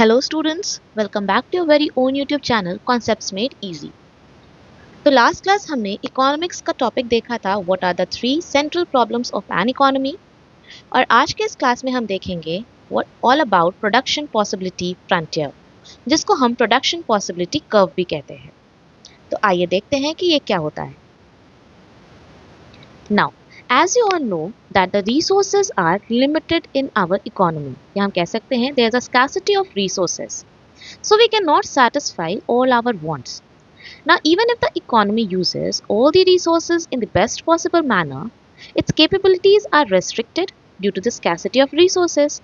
Hello students, welcome back to your very own YouTube channel Concepts Made Easy। तो last class हमने economics का topic देखा था what are the three central problems of an economy, और आज के इस क्लास में हम देखेंगे what all about production possibility frontier, जिसको हम प्रोडक्शन पॉसिबिलिटी कर्व भी कहते हैं। तो आइए देखते हैं कि ये क्या होता है। Now as you all know that the resources are limited in our economy, या हम कह सकते हैं there is a scarcity of resources, so we cannot satisfy all our wants. Now even if the economy uses all the resources in the best possible manner, its capabilities are restricted due to the scarcity of resources.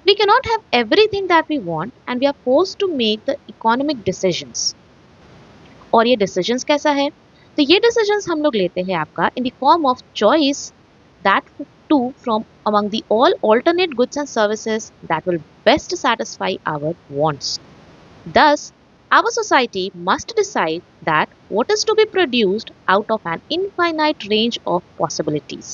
We cannot have everything that we want and we are forced to make the economic decisions. और ये decisions कैसा है? तो ये decisions हम लोग लेते हैं आपका in the form of choice that to from among the all alternate goods and services that will best satisfy our wants. Thus, our society must decide that what is to be produced out of an infinite range of possibilities.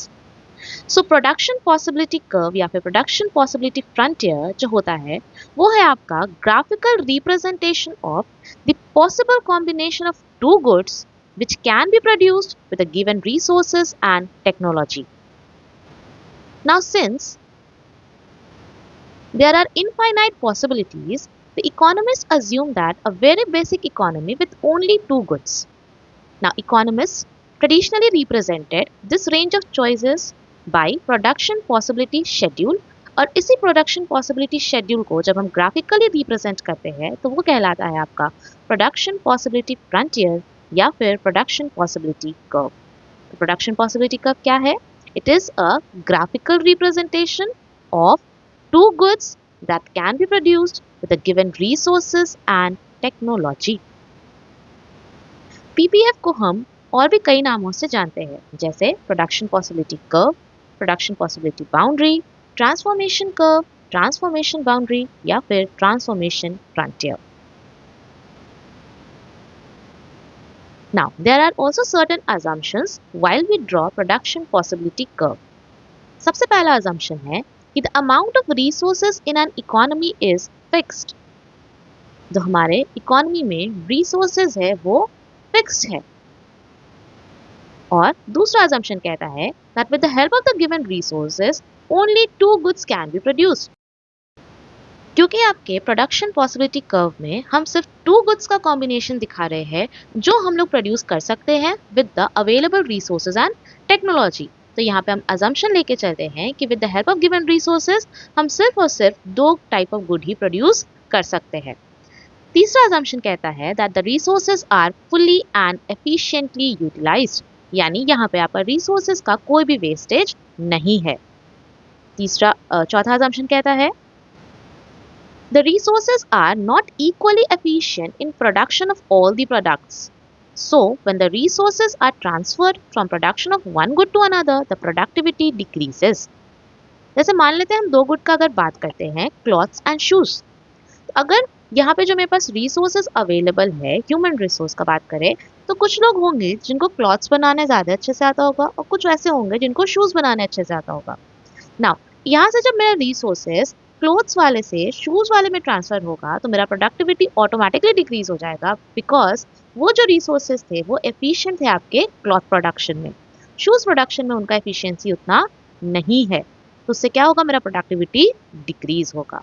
So, production possibility curve या फिर production possibility frontier जो होता है वो है आपका graphical representation of the possible combination of two goods which can be produced with a given resources and technology. Now, since there are infinite possibilities, the economists assume that a very basic economy with only two goods. Now, economists traditionally represented this range of choices by production possibility schedule, और इसी production possibility schedule को जब हम graphically represent करते हैं तो वो कहलाता है आपका प्रोडक्शन पॉसिबिलिटी फ्रंटियर या फिर प्रोडक्शन पॉसिबिलिटी कर्व। तो प्रोडक्शन पॉसिबिलिटी कर्व क्या है? It is a graphical representation of two goods that can be produced with a given resources and technology. PPF को हम और भी कई नामों से जानते हैं, जैसे production possibility curve, production possibility boundary, transformation curve, transformation boundary या फिर transformation frontier. Now, there are also certain assumptions while we draw production possibility curve. सबसे पहला assumption है कि the amount of resources in an economy is fixed. जो हमारे economy में resources है वो fixed है। और दूसरा assumption कहता है that with the help of the given resources, only two goods can be produced. क्योंकि आपके प्रोडक्शन पॉसिबिलिटी कर्व में हम सिर्फ टू गुड्स का कॉम्बिनेशन दिखा रहे हैं जो हम लोग प्रोड्यूस कर सकते हैं with the available resources and technology. तो यहाँ पे हम अजम्पशन लेके चलते हैं कि with the help of given resources हम सिर्फ और सिर्फ दो टाइप ऑफ गुड ही प्रोड्यूस कर सकते हैं। तीसरा अजम्पशन कहता है that the resources are fully and efficiently utilized, यानी यहाँ पे आपका रिसोर्सेज का कोई भी वेस्टेज नहीं है। चौथा अजम्पशन कहता है the resources are not equally efficient in production of all the products. So, when the resources are transferred from production of one good to another, the productivity decreases. जैसे मान लेते हैं हम दो गुड का अगर बात करते हैं, क्लॉथ्स एंड शूज। अगर यहाँ पे जो मेरे पास रिसोर्सेज अवेलेबल है, ह्यूमन रिसोर्स का बात करें, तो कुछ लोग होंगे जिनको क्लॉथ्स बनाने ज़्यादा अच्छे से आता होगा और कुछ ऐसे होंगे जिनको शूज़ बनाने अच्छे से आता होगा। नाउ यहाँ से जब मेरा रिसोर्सेज क्लोथ्स वाले से शूज वाले में ट्रांसफर होगा तो मेरा प्रोडक्टिविटी ऑटोमेटिकली डिक्रीज हो जाएगा, बिकॉज वो जो रिसोर्सेज थे वो एफिशिएंट थे आपके क्लॉथ प्रोडक्शन में। शूज प्रोडक्शन में उनका एफिशिएंसी उतना नहीं है, तो उससे क्या होगा, मेरा प्रोडक्टिविटी डिक्रीज होगा।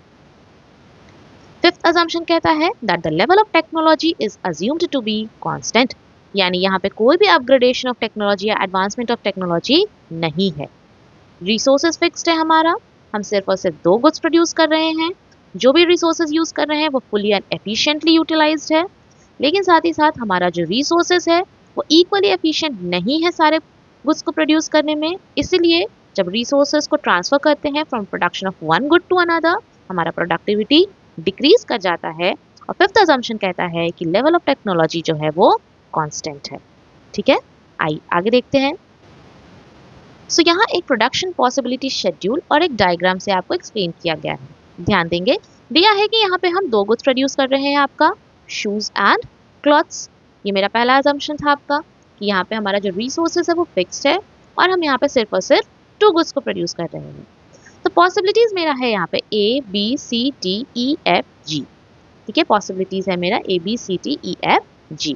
फिफ्थ अजम्पशन कहता है that the level of technology is assumed to be constant, यानी यहाँ पे कोई भी अपग्रेडेशन ऑफ टेक्नोलॉजी या एडवांसमेंट ऑफ टेक्नोलॉजी नहीं है। रिसोर्सेज फिक्स्ड है हमारा, हम सिर्फ और सिर्फ दो गुड्स प्रोड्यूस कर रहे हैं, जो भी रिसोर्सेज यूज कर रहे हैं वो फुली एंड एफिशिएंटली यूटिलाइज्ड है, लेकिन साथ ही साथ हमारा जो रिसोर्सेज है वो इक्वली एफिशिएंट नहीं है सारे गुड्स को प्रोड्यूस करने में। इसलिए जब रिसोर्सेज को ट्रांसफर करते हैं from production of one good to another, हमारा प्रोडक्टिविटी डिक्रीज कर जाता है। और फिफ्थ अजम्पशन कहता है कि लेवल ऑफ टेक्नोलॉजी जो है वो कांस्टेंट है। ठीक है, आइए आगे देखते हैं। सो यहाँ एक प्रोडक्शन पॉसिबिलिटी शेड्यूल और एक डायग्राम से आपको एक्सप्लेन किया गया है। ध्यान देंगे, दिया है कि यहाँ पे हम दो गुड्स प्रोड्यूस कर रहे हैं, आपका शूज एंड क्लॉथ्स। ये मेरा पहला अजम्पशन था आपका कि यहाँ पे हमारा जो रिसोर्सेज है वो फिक्स्ड है और हम यहाँ पे सिर्फ और सिर्फ टू गुड्स को प्रोड्यूस कर रहे हैं। तो पॉसिबिलिटीज मेरा है यहाँ पे A B C D E F G. ठीक है, पॉसिबिलिटीज है मेरा A B C D E F G.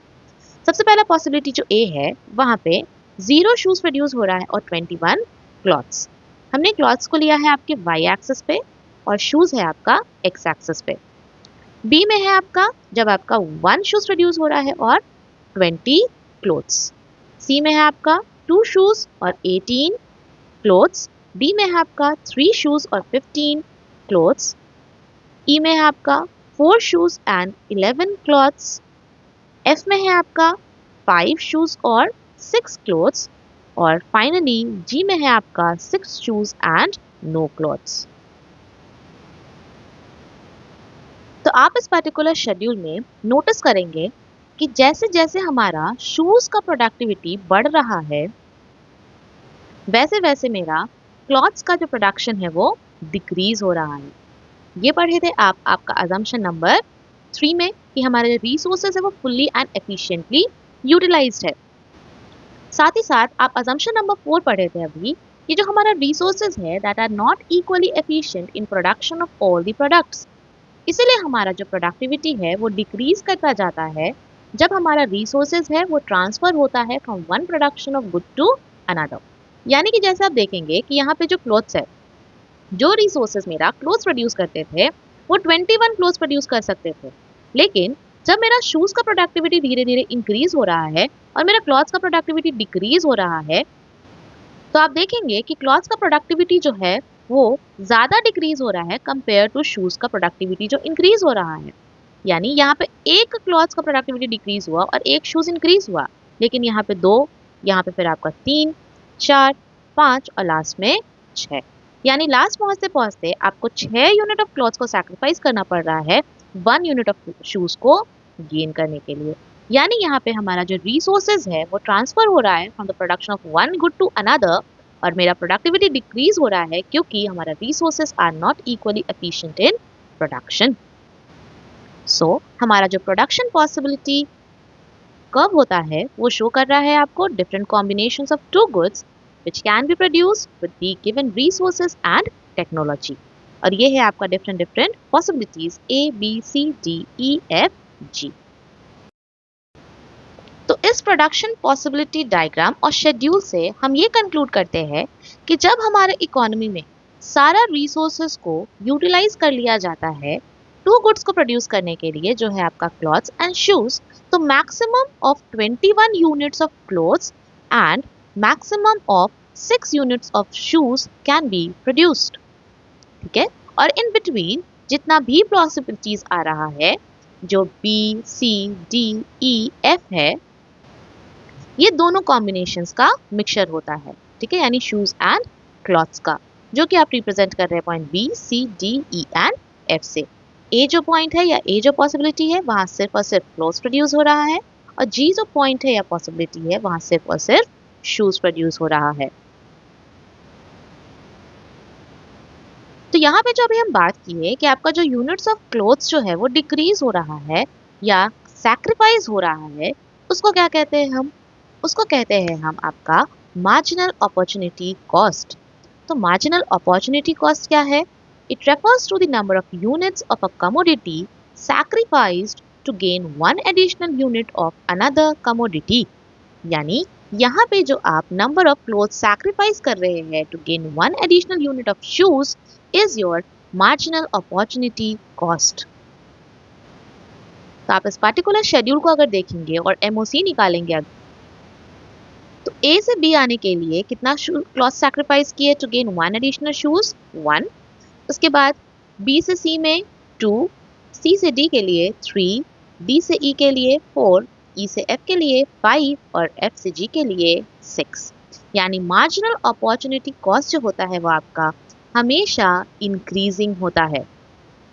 सबसे पहला पॉसिबिलिटी जो ए है वहां पे 0 शूज प्रोड्यूस हो रहा है और 21 क्लॉथ्स। हमने क्लॉथ्स को लिया है आपके वाई एक्सिस पे और शूज है आपका एक्स एक्सिस पे। बी में है आपका जब आपका 1 शूज प्रोड्यूस हो रहा है और 20 क्लोथ्स। सी में है आपका 2 शूज और 18 क्लोथ्स। डी में है आपका 3 शूज और 15 क्लोथ्स। ई में है आपका 4 शूज एंड 11 क्लॉथ्स। एफ में है आपका 5 शूज और 6 क्लोथ्स। और फाइनली जी में है आपका 6 शूज एंड नो क्लॉथ्स। तो आप इस पर्टिकुलर शेड्यूल में नोटिस करेंगे कि जैसे जैसे हमारा शूज का प्रोडक्टिविटी बढ़ रहा है वैसे वैसे मेरा क्लॉथ्स का जो प्रोडक्शन है वो डिक्रीज हो रहा है। ये पढ़े थे आप आपका अजम्पशन नंबर 3 में कि हमारे जो रिसोर्सेज है वो फुल्ली एंड एफिशिएंटली यूटिलाइज्ड है। साथ ही साथ आप अजम्पशन नंबर 4 पढ़े थे अभी कि जो हमारा रिसोर्सेज है that are not equally efficient in production of all the products. इसीलिए हमारा जो प्रोडक्टिविटी है वो डिक्रीज करता जाता है जब हमारा रिसोर्सेज है वो ट्रांसफर होता है from one production of good to another. यानी कि जैसे आप देखेंगे कि यहाँ पे जो क्लोथ्स है, जो रिसोर्सेज मेरा क्लोथ्स प्रोड्यूस करते थे वो 21 क्लोथ्स प्रोड्यूस कर सकते थे, लेकिन जब मेरा शूज का प्रोडक्टिविटी धीरे धीरे इंक्रीज हो रहा है और मेरा क्लॉथ्स का प्रोडक्टिविटी डिक्रीज हो रहा है तो आप देखेंगे कि क्लॉथ्स का प्रोडक्टिविटी जो है वो ज्यादा डिक्रीज हो रहा है कंपेयर टू शूज का प्रोडक्टिविटी जो इंक्रीज हो रहा है। यानी यहाँ पे एक क्लॉथ्स का प्रोडक्टिविटी डिक्रीज हुआ और एक शूज इंक्रीज हुआ, लेकिन यहाँ पे 2, यहाँ पे फिर आपका 3, 4, 5 और लास्ट में 6। यानी लास्ट पहुंचते पहुंचते आपको 6 यूनिट ऑफ क्लॉथ्स को सैक्रिफाइस करना पड़ रहा है 1 यूनिट ऑफ शूज को गेन करने के लिए। यानी यहाँ पे हमारा जो रिसोर्सेज है वो ट्रांसफर हो रहा है from the production of one good to another और मेरा प्रोडक्टिविटी डिक्रीज हो रहा है क्योंकि हमारा resources are not equally efficient in production. So हमारा जो प्रोडक्शन पॉसिबिलिटी कर्व होता है वो शो कर रहा है आपको different combinations of two goods which can be produced with the given resources and technology। और ये है आपका different possibilities A, B, C, D, E, F, G। तो इस प्रोडक्शन पॉसिबिलिटी डायग्राम और शेड्यूल से हम ये कंक्लूड करते हैं कि जब हमारे इकोनॉमी में सारा रिसोर्सेज को यूटिलाइज कर लिया जाता है 2 गुड्स को प्रोड्यूस करने के लिए जो है आपका क्लॉथ्स एंड शूज, तो maximum of 21 units of clothes and maximum of 6 units of shoes can be produced. ठीक है, और इन बिटवीन जितना भी पॉसिबिलिटीज आ रहा है जो B C D E F है ये दोनों कॉम्बिनेशंस का मिक्सचर होता है। ठीक है, यानी शूज एंड क्लॉथ्स का, जो कि आप रिप्रेजेंट कर रहे हैं point B C D E and F से। ए जो पॉइंट है या ए जो पॉसिबिलिटी है वहां सिर्फ और सिर्फ क्लॉथ्स प्रोड्यूस हो रहा है और जी जो पॉइंट है या पॉसिबिलिटी है वहां सिर्फ और सिर्फ शूज प्रोड्यूस हो रहा है। तो यहाँ पे जो अभी हम बात की है कि आपका जो यूनिट्स ऑफ क्लोथ्स जो है वो डिक्रीज हो रहा है या सैक्रिफाइस हो रहा है उसको क्या कहते हैं हम? उसको कहते हैं हम आपका मार्जिनल अपॉर्चुनिटी कॉस्ट। तो मार्जिनल अपॉर्चुनिटी कॉस्ट क्या है? It refers to the number of units of a commodity sacrificed to gain one additional unit of another commodity. यानी यहाँ पे जो आप नंबर ऑफ क्लोथ्स सैक्रिफाइस कर रहे हैं to gain one additional unit of shoes is your marginal opportunity cost. तो आप इस पर्टिकुलर शेड्यूल को अगर देखेंगे और एमओसी निकालेंगे तो ए से बी आने के लिए कितना क्लॉथ सैक्रिफाइस किए to gain one additional shoes? 1। उसके बाद बी से सी में 2, सी से डी के लिए 3, डी से ई के लिए 4, ई से एफ के लिए 5 और एफ से जी के लिए 6। यानी मार्जिनल अपॉर्चुनिटी कॉस्ट जो होता है वो आपका हमेशा इंक्रीजिंग होता है।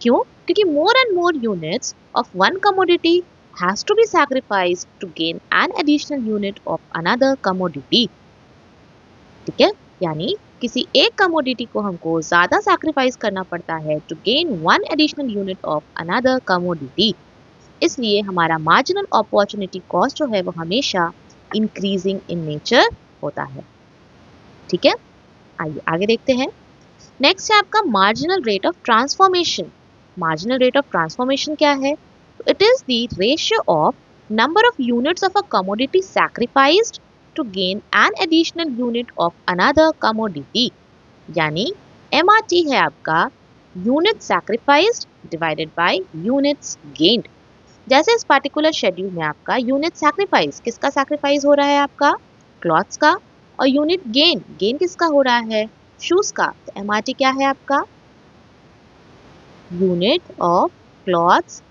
क्यों? क्योंकि more and more units of one commodity has to be sacrificed to gain an additional unit of another commodity। ठीक है, यानी किसी एक कमोडिटी को हमको ज्यादा सैक्रिफाइस करना पड़ता है to gain one additional unit of another commodity. इसलिए हमारा मार्जिनल अपॉर्चुनिटी कॉस्ट जो है वो हमेशा इंक्रीजिंग इन नेचर होता है। ठीक है, आइए आगे देखते हैं। नेक्स्ट है आपका marginal rate of transformation. Marginal rate of transformation क्या है? It is the ratio of number of units of a commodity sacrificed to gain an additional unit of another commodity. यानी एमआरटी है आपका unit sacrificed divided by units gained. जैसे इस particular schedule में आपका unit sacrifice, किसका sacrifice हो रहा है? आपका क्लॉथ्स का। और यूनिट गेन, गेन किसका हो रहा है? शूज का। तो एमआरटी क्या है आपका? Unit of clothes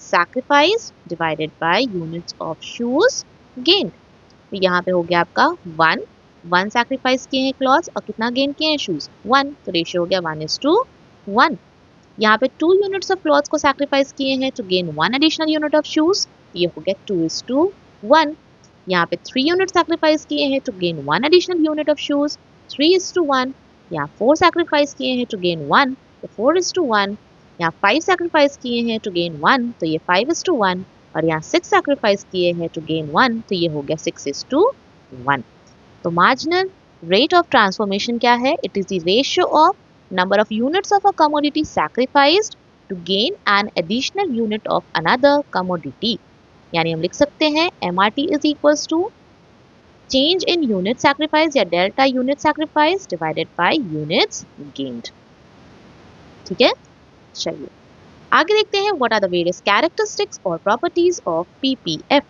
sacrifice divided by units of shoes gain. तो यहाँ पे हो गया आपका वन, वन सैक्रिफाइस किए हैं क्लॉथ्स और कितना गेन किए हैं? Shoes, one. तो रेशियो हो गया 1:1। यहाँ पे 2 यूनिट्स ऑफ क्लॉथ्स को सैक्रिफाइस किए हैं to gain 1 additional unit of shoes. ये हो गया 2:1। यहाँ पे 3 यूनिट सैक्रिफाइस किए हैं to gain 1 additional unit of shoes, 3:1। यहाँ 4 सैक्रिफाइस किए हैं टू गेन 1, तो 4:1। यहाँ 5 सैक्रिफाइस किए हैं टू गेन 1, तो ये 5:1। और यहाँ 6 सैक्रिफाइस किए हैं टू गेन 1, तो ये हो गया 6:1। तो मार्जिनल रेट ऑफ ट्रांसफॉर्मेशन क्या है? It is the ratio of number of units of a commodity sacrificed to gain an additional unit of another commodity। यानी हम लिख सकते हैं MRT is equals to change in unit sacrifice या delta unit sacrifice divided by units gained। ठीक है, चलिए आगे देखते हैं what are the various characteristics or properties of PPF।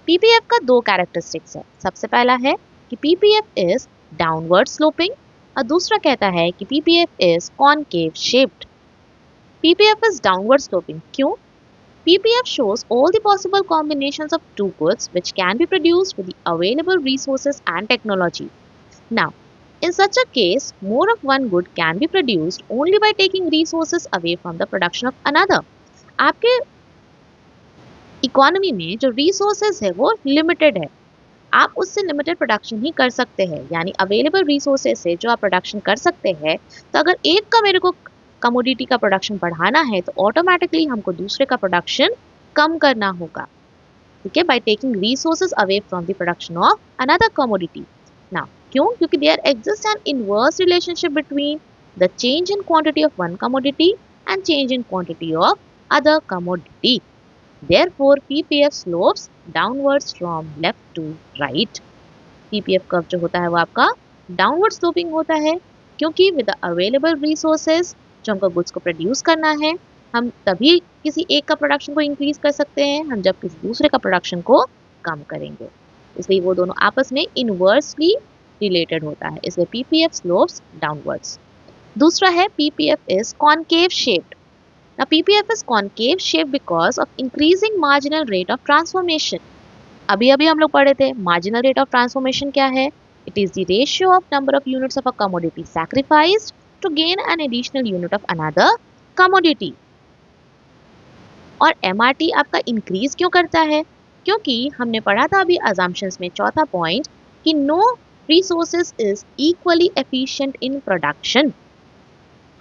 PPF का दो कैरेक्टरिस्टिक्स है। सबसे पहला है कि PPF is downward sloping और दूसरा कहता है कि PPF is concave shaped। PPF is downward sloping क्यों? PPF shows all the possible combinations of two goods which can be produced with the available resources and technology। Now, in such a case, more of one good can be produced only by taking resources away from the production of another। आपके economy में जो resources है वो limited है, आप उससे limited production ही कर सकते हैं। यानी अवेलेबल रिसोर्सेज से जो आप प्रोडक्शन कर सकते हैं, तो अगर एक का मेरे को कमोडिटी का प्रोडक्शन बढ़ाना है तो ऑटोमेटिकली हमको दूसरे का प्रोडक्शन कम करना होगा। ठीक है, by taking resources away from the production of another commodity. Now क्यों? क्योंकि there exist an inverse relationship between the change in quantity of one commodity and change in quantity of other commodity. Therefore, PPF slopes downwards from left to right। PPF curve जो होता है वो आपका downward sloping होता है, क्योंकि with the available resources जो हमको गुड्स को प्रोड्यूस करना है, हम तभी किसी एक का प्रोडक्शन को इंक्रीज कर सकते हैं हम जब किसी दूसरे का प्रोडक्शन को कम करेंगे। इसलिए वो दोनों आपस में इनवर्सली रिलेटेड होता है, इसलिए PPF स्लोप्स डाउनवर्ड्स। दूसरा है PPF is concave shaped. Now PPF is concave shaped because of increasing marginal rate of transformation। अभी हम लोग पढ़े थे marginal rate of transformation क्या है? It is the ratio of number of units of a commodity sacrificed to gain an additional unit of another commodity। और MRT आपका increase क्यों करता है? क्योंकि हमने पढ़ा था अभी assumptions में चौथा पॉइंट कि no resources is equally efficient in production।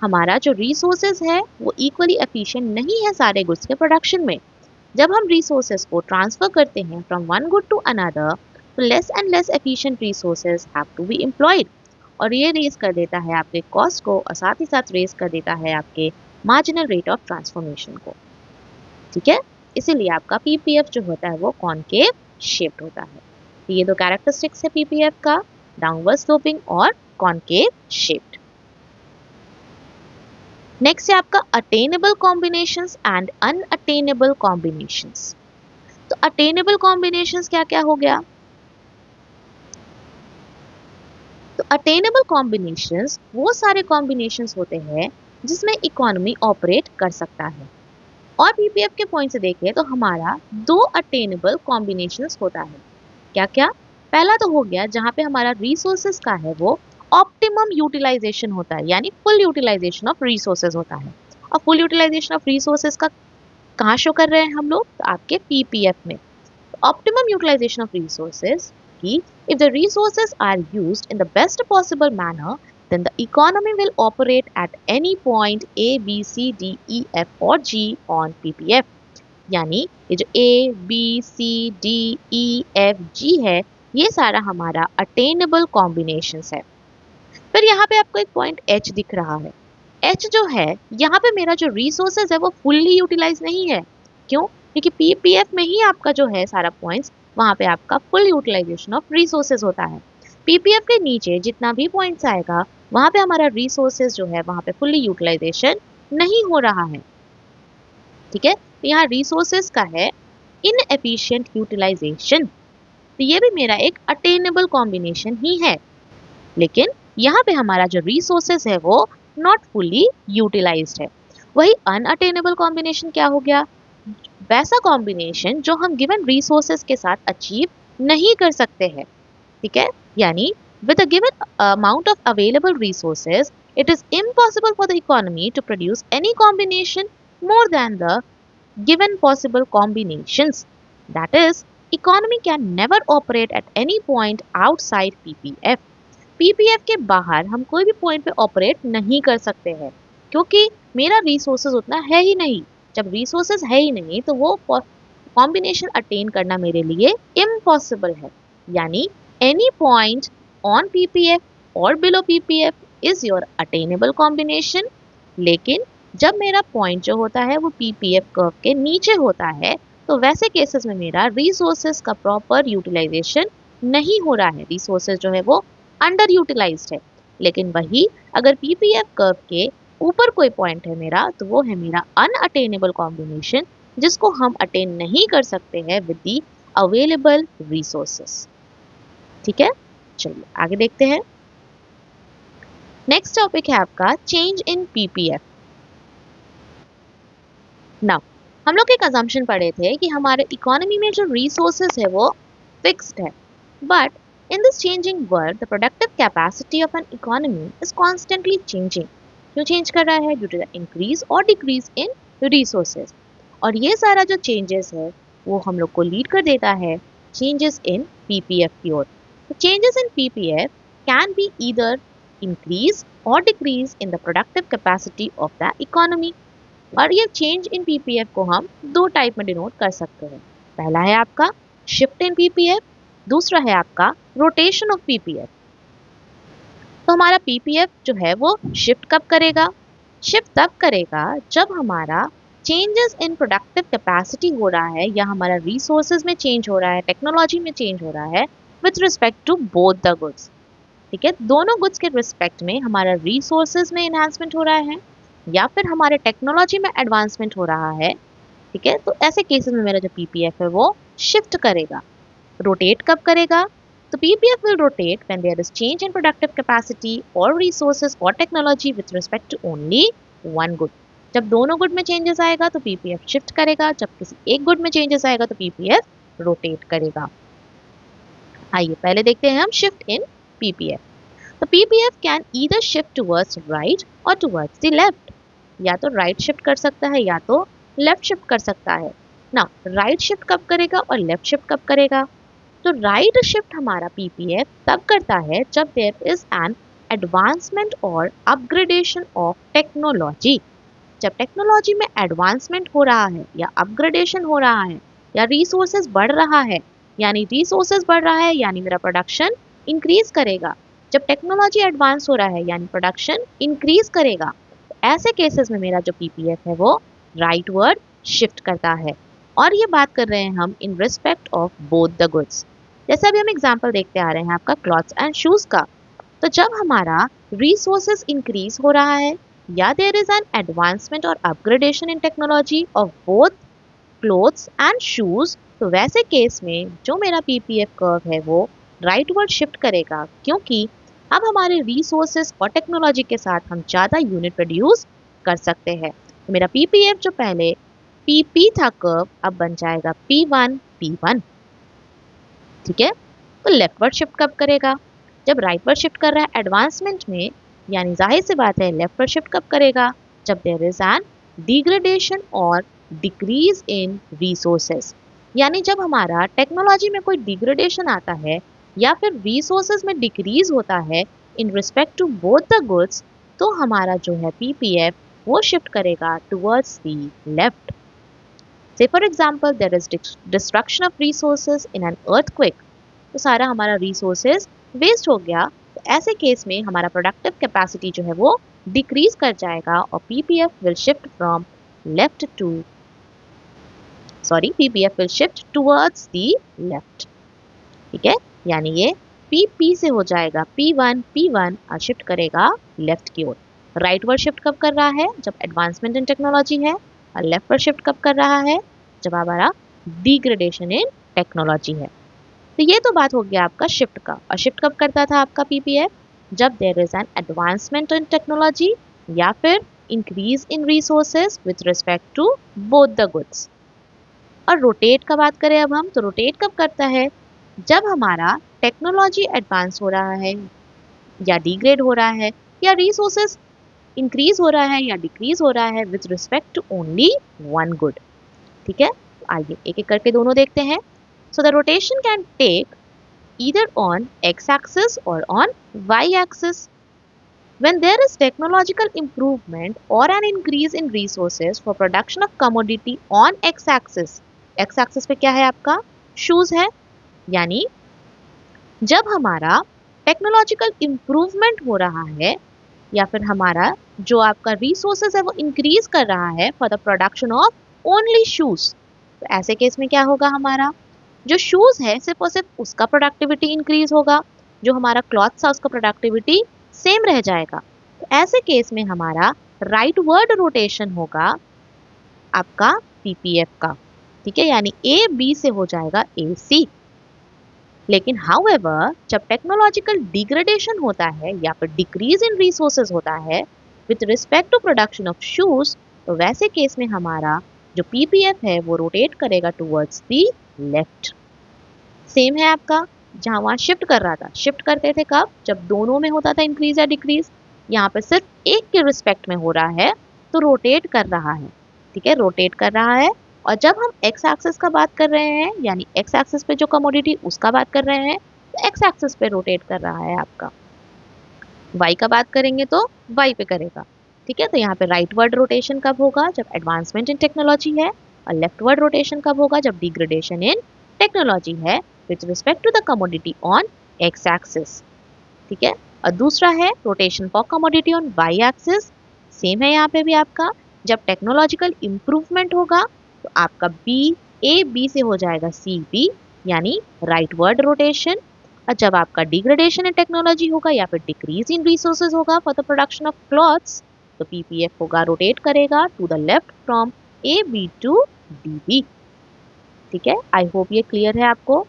हमारा जो रिसोर्सेज है वो इक्वली एफिशिएंट नहीं है सारे गुड्स के प्रोडक्शन में। जब हम रिसोर्सेज को ट्रांसफर करते हैं from one good to another, तो less and less efficient resources have to be employed, और ये रेज कर देता है आपके कॉस्ट को और साथ ही साथ रेज कर देता है आपके मार्जिनल रेट ऑफ ट्रांसफॉर्मेशन को। ठीक है, इसीलिए आपका PPF जो होता है वो कॉनकेव शेप्ड होता है। तो ये दो कैरेक्टरिस्टिक्स है PPF का, डाउनवर्ड स्लोपिंग और कॉनकेव शेप्ड। नेक्स्ट है आपका attainable combinations and unattainable combinations. तो अटेनेबल कॉम्बिनेशंस क्या क्या हो गया? तो अटेनेबल कॉम्बिनेशंस वो सारे कॉम्बिनेशंस होते हैं जिसमें इकोनॉमी ऑपरेट कर सकता है। और PPF के पॉइंट से देखें तो हमारा दो अटेनेबल कॉम्बिनेशंस होता है। क्या क्या? पहला तो हो गया जहां पे हमारा रिसोर्सेज का है वो ऑप्टिमम यूटिलाइजेशन होता है, यानी फुल यूटिलाइजेशन ऑफ रिसोर्सेज होता है। और फुल यूटिलाइजेशन ऑफ रिसोर्सेज का कहाँ शो कर रहे हैं हम लोग? तो आपके PPF में। ऑप्टिमम यूटिलाइजेशन ऑफ रिसोर्सेज कि if the resources are used in the best possible manner, then the economy will operate at any point A, B, C, D, E, F or G on PPF। यानी ये जो A, B, C, D, E, F, G है, ये सारा हमारा attainable combinations है। फिर यहाँ पे आपको एक पॉइंट एच दिख रहा है। एच जो है, यहाँ पे मेरा जो रिसोर्सेज है वो फुल्ली यूटिलाइज नहीं है। क्यों? क्योंकि पीपीएफ में ही आपका जो है सारा पॉइंट्स, वहां पे आपका फुल यूटिलाइजेशन ऑफ रिसोर्सेज होता है। पीपीएफ के नीचे जितना भी पॉइंट्स आएगा, वहां पे हमारा रिसोर्सेज जो है वहां पे फुल्ली यूटिलाइजेशन नहीं हो रहा है। ठीक है, तो यहाँ रिसोर्सेज का है इनएफिशिएंट यूटिलाइजेशन। तो ये भी मेरा एक अटेनेबल कॉम्बिनेशन ही है, लेकिन यहाँ पे हमारा जो रिसोर्सेज है वो नॉट फुल्ली यूटिलाइज्ड है। वही अनअटेनेबल कॉम्बिनेशन क्या हो गया? वैसा कॉम्बिनेशन जो हम गिवन रिसोर्सेज के साथ अचीव नहीं कर सकते हैं। ठीक है, यानी with a given amount of available resources, it is impossible for the economy to produce any combination more than the given possible combinations. That is, economy can never operate at any point outside PPF. PPF के बाहर हम कोई भी point पे operate नहीं कर सकते हैं, क्योंकि मेरा रिसोर्सेज उतना है ही नहीं। जब रिसोर्सेज है ही नहीं तो वो कॉम्बिनेशन अटेन करना मेरे लिए इम्पॉसिबल है। यानी एनी पॉइंट ऑन पीपीएफ और below PPF is your attainable combination. लेकिन जब मेरा पॉइंट जो होता है वो पीपीएफ कर्व के नीचे होता है, तो वैसे केसेस में मेरा रिसोर्सेज का प्रॉपर यूटिलाइजेशन नहीं हो रहा है, रिसोर्सेज जो है वो अंडर यूटिलाइज्ड है। लेकिन वही अगर पीपीएफ कर्व के ऊपर कोई पॉइंट है मेरा, तो वो है मेरा अनअटेनेबल कॉम्बिनेशन, जिसको हम अटेन नहीं कर सकते हैं विद दी अवेलेबल रिसोर्सेस। ठीक है, चलिए आगे देखते हैं। नेक्स्ट टॉपिक है आपका चेंज इन पीपीएफ। नाउ हम लोग एक अजम्पशन पढ़े थे कि हमारे इकोनॉमी में जो रिसोर्सेज है वो फिक्स्ड है, but in this changing world, the productive capacity of an economy is constantly changing. क्यों चेंज कर रहा है? Due to the increase or decrease in resources. और ये सारा जो चेंजेस है वो हम लोग को लीड कर देता है चेंजेस इन पीपीएफ की ओर। तो changes in PPF can be either increase or decrease in the productive capacity of the economy. और ये चेंज इन पीपीएफ को हम दो टाइप में डिनोट कर सकते हैं। पहला है आपका शिफ्ट इन पीपीएफ, दूसरा है आपका रोटेशन ऑफ पीपीएफ। तो हमारा पीपीएफ जो है वो शिफ्ट कब करेगा? शिफ्ट तब करेगा जब हमारा चेंजेस इन प्रोडक्टिव कैपेसिटी हो रहा है, या हमारा रिसोर्सेज में चेंज हो रहा है, टेक्नोलॉजी में चेंज हो रहा है with respect to both the goods. ठीक है, दोनों गुड्स के रिस्पेक्ट में हमारा रिसोर्सेज में एनहांसमेंट हो रहा है या फिर हमारे टेक्नोलॉजी में एडवांसमेंट हो रहा है। ठीक है, तो ऐसे केसेस में मेरा जो पीपीएफ है वो शिफ्ट करेगा। रोटेट कब करेगा? तो PPF will rotate when there is change in productive capacity or resources or technology with respect to only one good. जब दोनों गुड में चेंजेस आएगा तो PPF शिफ्ट करेगा, जब किसी एक गुड में चेंजेस आएगा तो PPF रोटेट करेगा। आइए पहले देखते हैं हम शिफ्ट इन PPF। तो PPF can either shift towards right और टुवर्ड्स द लेफ्ट। या तो राइट शिफ्ट कर सकता है या तो लेफ्ट शिफ्ट कर सकता है। नाउ राइट शिफ्ट कब करेगा और लेफ्ट शिफ्ट कब करेगा? तो राइट शिफ्ट हमारा पीपीएफ तब करता है जब देयर इज एन एडवांसमेंट और अपग्रेडेशन ऑफ टेक्नोलॉजी। जब टेक्नोलॉजी में एडवांसमेंट हो रहा है या अपग्रेडेशन हो रहा है या रिसोर्सेज बढ़ रहा है, यानी रिसोर्सेज बढ़ रहा है यानी मेरा प्रोडक्शन इंक्रीज करेगा। जब टेक्नोलॉजी एडवांस हो रहा है यानी प्रोडक्शन इंक्रीज करेगा। ऐसे केसेस में मेरा जो पीपीएफ है वो राइट वर्ड शिफ्ट करता है। और ये बात कर रहे हैं हम in respect of both the goods. जैसे अभी हम एग्जांपल देखते आ रहे हैं आपका क्लॉथ्स एंड शूज का। तो जब हमारा रिसोर्सेज इंक्रीज हो रहा है या देयर इज एन एडवांसमेंट और upgradation in technology of both clothes and shoes, तो वैसे केस में जो मेरा पीपीएफ कर्व है वो राइट वर्ड शिफ्ट करेगा, क्योंकि अब हमारे रिसोर्सेज और टेक्नोलॉजी के साथ हम ज़्यादा यूनिट प्रोड्यूस कर सकते हैं। तो मेरा पीपीएफ जो पहले पीपी था कर्व अब बन जाएगा P1 P1। ठीक है, तो लेफ्टवर्ड शिफ्ट कब करेगा? जब राइटवर्ड शिफ्ट कर रहा है एडवांसमेंट में, यानी जाहिर सी बात है लेफ्टवर्ड शिफ्ट कब करेगा? जब देयर इज एन डिग्रेडेशन और डिक्रीज इन रिसोर्सेज। यानी जब हमारा टेक्नोलॉजी में कोई डिग्रेडेशन आता है या फिर रिसोर्सेज में डिक्रीज होता है in respect to both the goods, तो हमारा जो है पीपीएफ वो शिफ्ट करेगा towards the left. Say for example, there is destruction of resources in an earthquake. तो सारा हमारा resources waste हो गया, तो ऐसे केस में हमारा प्रोडक्टिव कैपेसिटी जो है वो डिक्रीज कर जाएगा और PPF will shift from left to PPF will shift towards the left. ठीक है, यानी ये पी से हो जाएगा P1 और शिफ्ट करेगा लेफ्ट की ओर। राइट वर्ड शिफ्ट कब कर रहा है? जब एडवांसमेंट इन टेक्नोलॉजी है। और लेफ्ट वर्ड शिफ्ट कब कर रहा है? जब हमारा डिग्रेडेशन इन टेक्नोलॉजी है। तो ये तो बात हो गया आपका शिफ्ट का। और शिफ्ट कब करता था आपका पीपीएफ? जब there is an advancement in technology या फिर increase in resources with respect to both the goods. और रोटेट का बात करें अब हम, तो रोटेट कब करता है? जब हमारा टेक्नोलॉजी एडवांस हो रहा है या डिग्रेड हो रहा है या रिसोर्सेज इंक्रीज हो रहा है या डिक्रीज हो रहा है with respect to only one good. ठीक है, आइए एक एक करके दोनों देखते हैं। So the rotation can take either on x-axis or on y-axis. When there is technological improvement or an increase in resources for production of commodity on x-axis, x-axis पे क्या है आपका? शूज है। यानी जब हमारा टेक्नोलॉजिकल इम्प्रूवमेंट हो रहा है या फिर हमारा जो आपका रिसोर्सेज है वो इंक्रीज कर रहा है for the production of only shoes, तो ऐसे केस में क्या होगा? हमारा जो शूज है सिर्फ और सिर्फ उसका प्रोडक्टिविटी इंक्रीज होगा, जो हमारा क्लॉथ था उसका प्रोडक्टिविटी सेम रह जाएगा। तो ऐसे केस में हमारा राइट वर्ड रोटेशन होगा आपका पीपीएफ का। ठीक है, यानी ए बी से हो जाएगा ए सी। लेकिन हाउएवर जब टेक्नोलॉजिकल डिग्रेडेशन होता है या फिर डिक्रीज इन रिसोर्सेज होता है with respect to production of shoes, तो वैसे केस में हमारा जो पीपीएफ है वो रोटेट करेगा टुवर्ड्स दी लेफ्ट। सेम है आपका, जहां वहां शिफ्ट कर रहा था, शिफ्ट करते थे कब? जब दोनों में होता था इंक्रीज या डिक्रीज। यहाँ पे सिर्फ एक के रिस्पेक्ट में हो रहा है तो रोटेट कर रहा है। ठीक है, रोटेट कर रहा है। और जब हम एक्स एक्सिस का बात कर रहे हैं, यानी एक्स एक्सिस पे जो कमोडिटी उसका बात कर रहे हैं, तो एक्स एक्सिस पे रोटेट कर रहा है आपका। वाई का बात करेंगे तो वाई पे करेगा। ठीक है, तो यहाँ पे राइट वर्ड रोटेशन कब होगा? जब एडवांसमेंट इन टेक्नोलॉजी है। और लेफ्ट वर्ड रोटेशन कब होगा? जब डिग्रेडेशन इन टेक्नोलॉजी है with respect to the commodity on X axis. ठीक है, और दूसरा है rotation for commodity on Y axis. Same है यहाँ पे भी आपका, जब टेक्नोलॉजिकल इंप्रूवमेंट होगा तो आपका बी ए बी से हो जाएगा सी बी, यानी राइट वर्ड रोटेशन। और जब आपका डिग्रेडेशन इन टेक्नोलॉजी होगा या फिर डिक्रीज इन रिसोर्सेज होगा for the production of clothes, तो पीपीएफ होगा रोटेट करेगा to the left from A B to D B. ठीक है, आई होप ये क्लियर है आपको।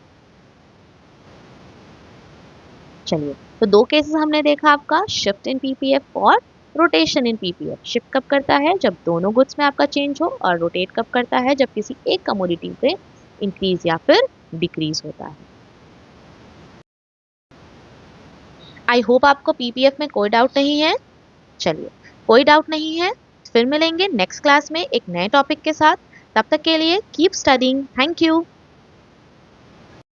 चलिए, तो दो केसेस हमने देखा आपका, शिफ्ट इन पीपीएफ और रोटेशन इन पीपीएफ। शिफ्ट कब करता है? जब दोनों गुड्स में आपका चेंज हो। और रोटेट कब करता है? जब किसी एक कमोडिटी पे इंक्रीज या फिर डिक्रीज होता है। आई होप आपको पीपीएफ में कोई डाउट नहीं है। चलिए, कोई डाउट नहीं है, फिर मिलेंगे नेक्स्ट क्लास में एक नए टॉपिक के साथ। तब तक के लिए कीप स्टडिंग। Thank you.